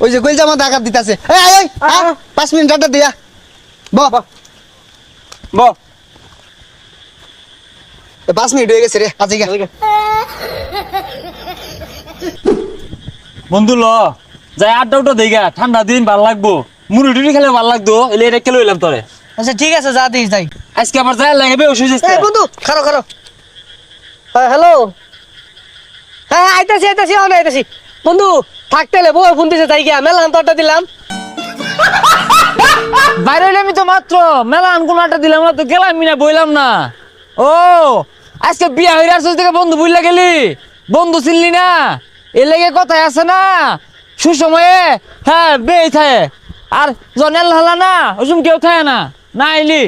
ওই যে কইল জামা ডাকাত দিতাছে। এই আয় 5 মিনিট আড্ডা দিয়া ব 5 মিনিট হয়ে গেছে রে আজিকা। বন্ধু ল যাই আড্ডা দেইগা, ঠান্ডা দিন ভাল লাগবো, মুড়ি টুড়ি খেলে ভাল লাগতো, এলে এটা খেলে হইলাম তোরে। আচ্ছা ঠিক আছে, যা দিস যাই। আজকে আবার যাই লাগবে ওষুধ। এই বন্ধু খারো হ্যাঁ হ্যালো, হ্যাঁ আইতাছি আইতাছি বন্ধু থাকতে লে বউ ফোন দিছে, যাই গিয়া মেলা তো আড্ডা দিলাম। বাইরে আমি তো মাত্র মেলা কোন আড্ডা দিলাম না, তো গেলাম না, বইলাম না। ও আজকে বিয়া হইরা আসছ থেকে বন্ধু বুইলা গেলি, বন্ধু চিনলি না, এ লেগে কথাই আছে না, সুসময়ে হ্যাঁ বেই থাকে, আর জনেল হালা না ওসম কেউ থাকে না, না আইলি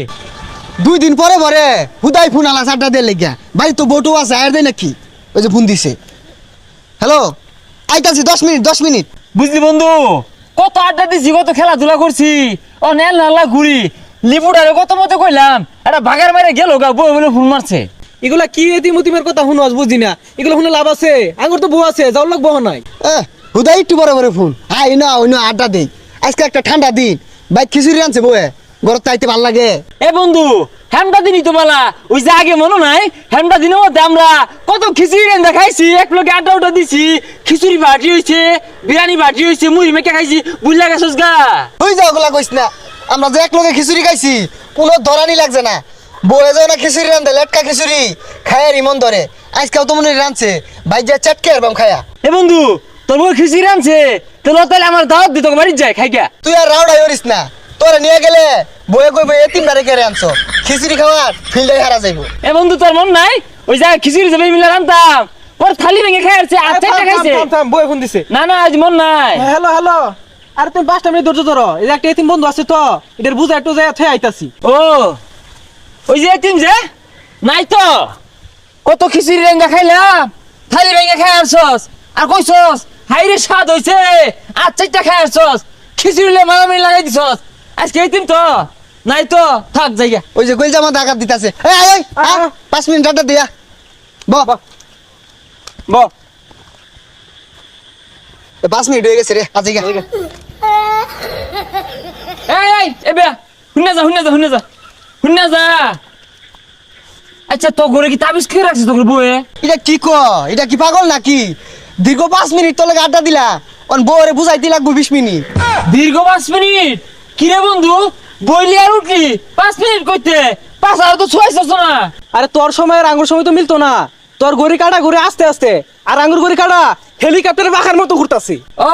2 দিন পরে পরে হুদাই ফোন আলা আড্ডা দিয়ে লাগিয়া। বাড়ি তো বটু আছে আয়ের দেয় নাকি? ওই যে ফোন দিছে। হ্যালো আইতাছি 10 মিনিট। বুঝলি বন্ধু, কত আড্ডা দিছি, কত খেলাধুলা করছি, ও নেল নালা ঘুরি লিপুডারে কত মতো কইলাম, এটা বাগার মারে গেল গা, বই বলে ফোন মারছে। এগুলা কি এতিমের কথা শুনস, বুঝি না এগুলো শুনে লাভ আছে? আঙ্গুর তো বউ আছে, যাও লাগবো নাই। হুদাই একটু বড় বড় ফোন আই না ওই না আড্ডা দেই। আজকে একটা ঠান্ডা দিন, বাইক খিচুড়ি আনছে বউয়ে, ঘর তাইতে ভাল লাগে। এ বন্ধু হ্যামটা দিনই তো বলা, ওই যে আগে মনে নাই হ্যামটা দিনের মধ্যে আমরা কত খিচুড়ি রান্না খাইছি, এক লোকে আড্ডা দিছি, খিচুড়ি বাটি হয়েছে, বিরিয়ানি বাটি হয়েছে, মুড়ি মেখে খাইছি, বুঝলা গেছস গা। ওই যাও ওগুলা কইস না, আমরা যে এক লগে খিচুড়ি খাইছি কোনো ধরানি লাগছে না। বউয়ে যাও না খিচুড়ি রান্ধে, লেটকা খিচুড়ি খায়ার ইমন ধরে। আজকাল তো মনে রাঁধছে ভাই যা চাটকে আর খায়া। এ বন্ধু তোর বউ খিচুড়ি রাঁধছে, তাহলে আমার দাওয়াত দিত বাড়ি যায় খাইকা। তুই আর রাউডাই হরিস না, তোরা নিয়ে গেলে বউয়ে কইবে এতিম বারে কে আনছো, খিচুড়ি খাওয়ার ফিল্ডে হারা যাইবো। এ বন্ধু তোর মন নাই ওই যা খিচুড়ি যাবে মিলে রান্তাম, পর থালি ভেঙে খাইছে, আর চারটা খাইছে। বউ ফোন দিছে। না আজ মন নাই। হ্যালো আর তুমি 5টা মিনিট ধৈর্য ধরো, এই যে একটা এতিম বন্ধু আছে তো, এটার বুঝা একটু যায় থে আইতাছি। ও ওই যে এতিম যে নাই তো, কত খিচুড়ি রান্না খাইলাম, থালি ভেঙে খাই আসছস, আর কইছস হাইরে স্বাদ হইছে, আর চারটা খাই আসছস, খিচুড়ি মারামারি লাগাই দিছস। আজকে এতিম তো নাই তো, থাক জায়গা। ওই যে কইল জামা ডাকাত দিতাছে। এই আয় 5 মিনিট আড্ডা দিয়া ব 5 মিনিট হয়ে গেছে রে আজিকা। এই এবে শুনে যা। আচ্ছা তো ঘরে কি তাবিজ খেয়ে রাখছিস তোর বউয়ে? এটা কি এটা কি পাগল নাকি? দীর্ঘ 5 মিনিট তোর লাগে আড্ডা দিলা, অন বউরে বুঝাইতে লাগবে 20 মিনিট। দীর্ঘ 5 মিনিট? কিরে বন্ধু বইলি আর উঠলি 5 মিনিট কইতে, 5 আর তো ছুয়াইছস না। আরে তোর সময় আর আঙ্গুর সময় তো মিলতো না, তোর গড়ি কাটা ঘুরে আস্তে আস্তে, আর আঙ্গুর গড়ি কাটা হেলিকপ্টারে পাখার মতো ঘুরতাছি। ও